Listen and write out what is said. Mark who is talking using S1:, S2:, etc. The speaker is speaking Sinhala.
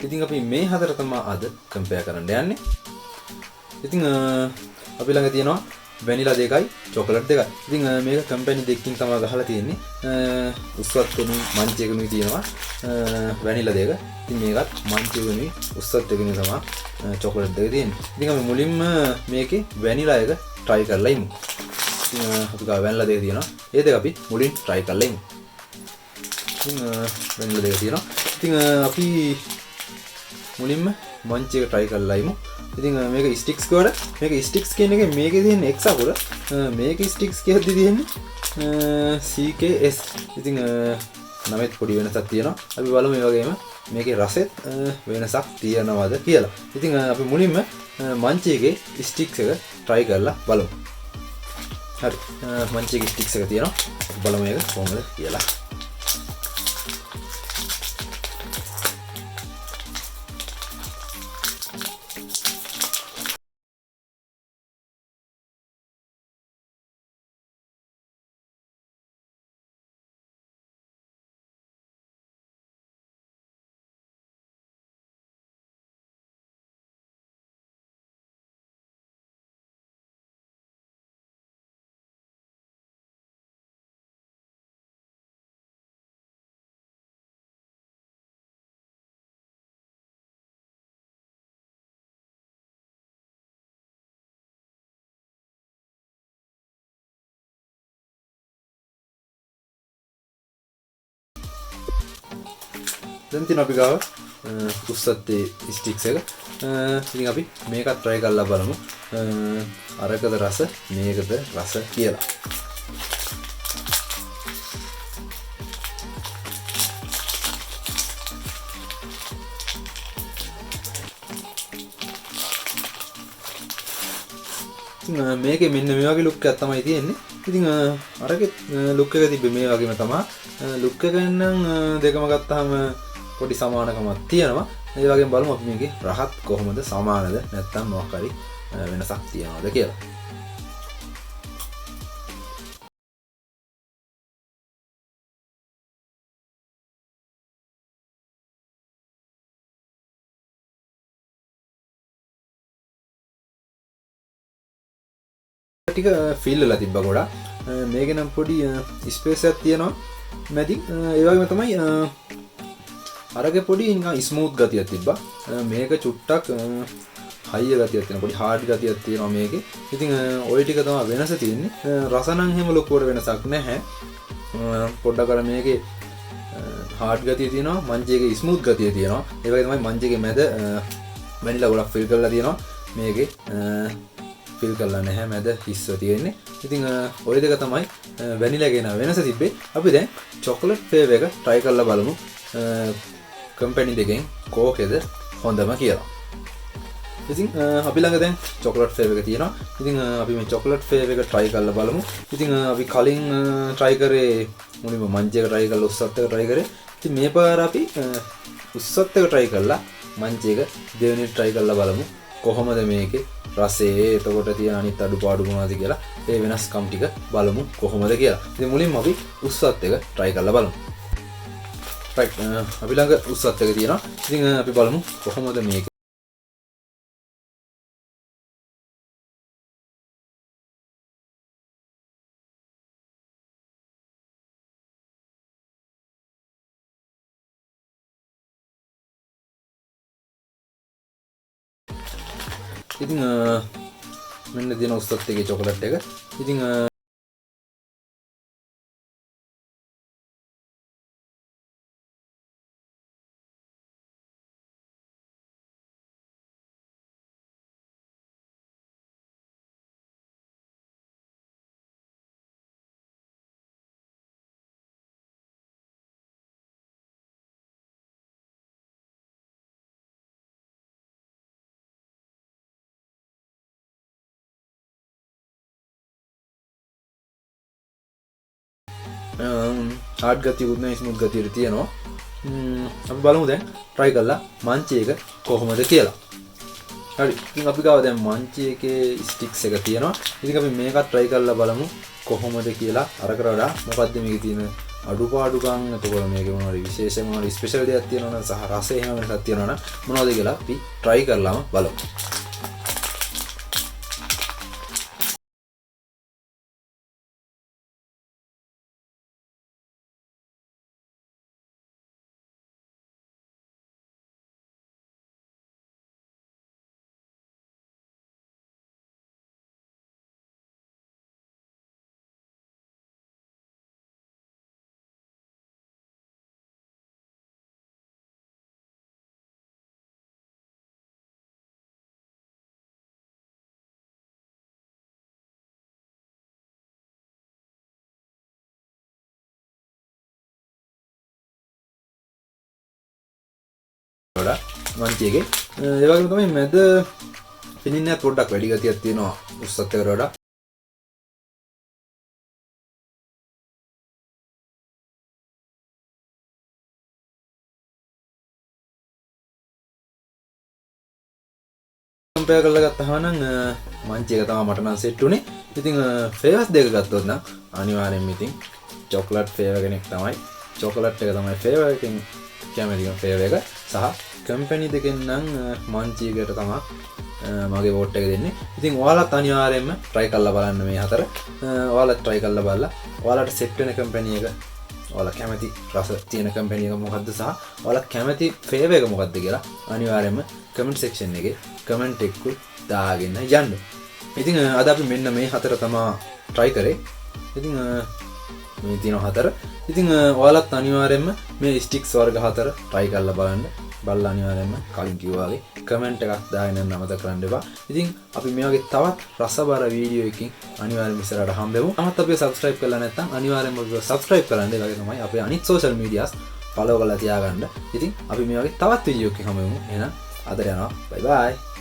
S1: ඉතින් අපි මේ හතර තමයි අද කම්පෙයාර් කරන්න යන්නේ. ඉතින් අපි ළඟ තියෙනවා වැනිලා දෙකයි චොකලට් දෙකයි. ඉතින් මේක කම්පැනි දෙකකින් තමයි ගහලා තියෙන්නේ. උස්වත් වෙනුයි මංච් එකනුයි තියෙනවා වැනිලා දෙක. ඉතින් මේකත් මංච් එකනුයි උස්වත් එකනුයි තමයි චොකලට් දෙක තියෙන්නේ. ඉතින් අපි මුලින්ම මේකේ වැනිලා එක try කරලා ඉමු. ඉතින් අපි ගාව වැනිලා දෙක තියෙනවා. ඒ දෙක අපි මුලින් try කරලා ඉමු. ඉතින් වැනිලා දෙක තියෙනවා. ඉතින් අපි මුලින්ම මංච් එක try කරලා ඉමු. ඉතින් මේක ස්ටික්ස් කවර මේක ස්ටික්ස් කියන එකේ මේකේ තියෙන X අකුර මේකේ ස්ටික්ස් කියද්දි තියෙන්නේ CKS. ඉතින් නමෙත් පොඩි වෙනසක් තියෙනවා. අපි බලමු මේ වගේම මේකේ රසෙත් වෙනසක් තියනවද කියලා. ඉතින් අපි මුලින්ම මංච් එකේ ස්ටික්ස් එක try කරලා බලමු. හරි. මංච් එකේ ස්ටික්ස් එක තියෙනවා. අපි බලමු මේක කොහොමද කියලා. දැන් තියෙන අපි ගාව උස්සත්තේ ස්ටික්ස් එක. ඉතින් අපි මේකත් try කරලා බලමු. අරකද රස මේකද රස කියලා. මේකේ මෙන්න මේ වගේ ලුක් එකක් තමයි තියෙන්නේ. ඉතින් අරකේ ලුක් එක තිබ්බේ මේ වගේම තමයි. ලුක් එක නම් දෙකම ගත්තාම පොඩි සමානකමක් තියෙනවා. ඒ වගේම බලමු අපි මේකේ රහත් කොහොමද සමානද නැත්නම් මොකක් හරි වෙනසක් තියනවද කියලා. ටික ෆීල් වෙලා තිබ්බා ගොඩක්. මේකේ නම් පොඩි ස්පේස් එකක් තියෙනවා මැදින්. ඒ වගේම තමයි අරගේ පොඩි නිකන් ස්මූත් ගතියක් තිබ්බා. මේක චුට්ටක් හයිය ගතියක් තියෙනවා. පොඩි හાર્ඩ් ගතියක් තියෙනවා මේකේ. ඉතින් ওই ටික තමයි වෙනස තියෙන්නේ. රස නම් හැම ලොකුවට වෙනසක් නැහැ. පොඩ්ඩක් අර මේකේ හાર્ඩ් ගතිය තියෙනවා. මංච් එකේ ස්මූත් ගතිය තියෙනවා. ඒ වගේ තමයි මංච් එකේ මැද වැනිලා ගොඩක් ෆිල් කරලා තියෙනවා. මේකේ ෆිල් කරලා නැහැ මැද හිස්ව තියෙන්නේ. ඉතින් ওই දෙක තමයි වැනිලා කියන වෙනස තිබ්බේ. අපි දැන් චොකලට් ෆ්ලේවර් එක try කරලා බලමු. කම්පැනි දෙකෙන් කෝකේද හොඳම කියලා. ඉතින් අපි ළඟ දැන් චොකලට් ෆ්ලේවර් එක තියෙනවා. ඉතින් අපි මේ චොකලට් ෆ්ලේවර් එක try කරලා බලමු. ඉතින් අපි කලින් try කරේ මුලින්ම මංච් එක try කරලා උස්සත් එක try කරේ. ඉතින් මේ පාර අපි උස්සත් එක try කරලා මංච් එක දෙවෙනි try කරලා බලමු. කොහොමද මේකේ රසයේ එතකොට තියෙන අනිත් අඩුපාඩු මොනවද කියලා ඒ වෙනස්කම් ටික බලමු කොහොමද කියලා. ඉතින් මුලින්ම අපි උස්සත් එක try කරලා බලමු. right අපි ළඟ උස්සත් එක තියෙනවා. ඉතින් අපි බලමු කොහොමද මේක. ඉතින් මෙන්න දින උස්සත් එකේ චොකලට් එක. ඉතින් හાર્ඩ් ගතියකුත් නැහැ ස්මූත් ගතියක් තියෙනවා. අපි බලමු දැන් try කරලා මංච් එක කොහොමද කියලා. හරි. ඉතින් අපි ගාව දැන් මංච් එකේ ස්ටික්ස් එක තියෙනවා. ඉතින් අපි මේකත් try කරලා බලමු කොහොමද කියලා. අරකට වඩා මොකද්ද මේකේ තියෙන අඩුපාඩුකම් එතකොට මේකේ මොනවද විශේෂ මොනවද ස්පෙෂල් දෙයක් තියෙනවනම් සහ රසය එහෙම වෙනසක් තියෙනවනම් මොනවද කියලා අපි try කරලාම බලමු. මන්තියගේ ඒ වගේම තමයි මැද පිනින්න පොඩ්ඩක් වැඩි ගතියක් තියෙනවා උස්සත් එකට වඩා. කම්පෙයාර් කරලා ගත්තාම නම් මන්චි එක තමයි මට නම් සෙට් උනේ. ඉතින් ෆ්ලේවර්ස් දෙක ගත්තොත් නම් අනිවාර්යෙන්ම ඉතින් චොක්ලට් ෆ්ලේවර් කෙනෙක් තමයි. චොක්ලට් එක තමයි ෆ්ලේවර් එකෙන් කැමති ෆ්ලේවර් එක සහ කම්පැනි දෙකෙන් නම් මන්චි එකට තමයි මගේ වෝට් එක දෙන්නේ. ඉතින් ඔයාලත් අනිවාර්යෙන්ම try කරලා බලන්න මේ හතර. ඔයාලත් try කරලා බලලා ඔයාලට සෙට් වෙන කම්පැනි එක ඔයාලා කැමති රස තියෙන කම්පැනි එක මොකද්ද සහ ඔයාලා කැමති ෆ්ලේවර් එක මොකද්ද කියලා අනිවාර්යෙන්ම කමෙන්ට් සෙක්ෂන් එකේ කමෙන්ට් එකකුත් දාගෙන යන්න. ඉතින් අද අපි මෙන්න මේ හතර තමයි try කරේ. ඉතින් මේ තියෙන හතර. ඉතින් ඔයාලත් අනිවාර්යෙන්ම මේ ස්ටික්ස් වර්ග හතර try කරලා බලන්න. බලලා අනිවාර්යෙන්ම කලින් කිව්වා වගේ කමෙන්ට් එකක් දාගෙන යන්න අමතක කරන්න එපා. ඉතින් අපි මේ වගේ තවත් රසබර වීඩියෝ එකකින් අනිවාර්යෙන්ම ඉස්සරහට හම්බෙමු. අමත් අපිව subscribe කරලා නැත්නම් අනිවාර්යෙන්ම අපිව subscribe කරන්න. ඒ වගේ තමයි අපේ අනිත් social medias follow කරලා තියාගන්න. ඉතින් අපි මේ වගේ තවත් වීඩියෝ එකකින් හම්බෙමු. එහෙනම් අද යනවා. bye bye.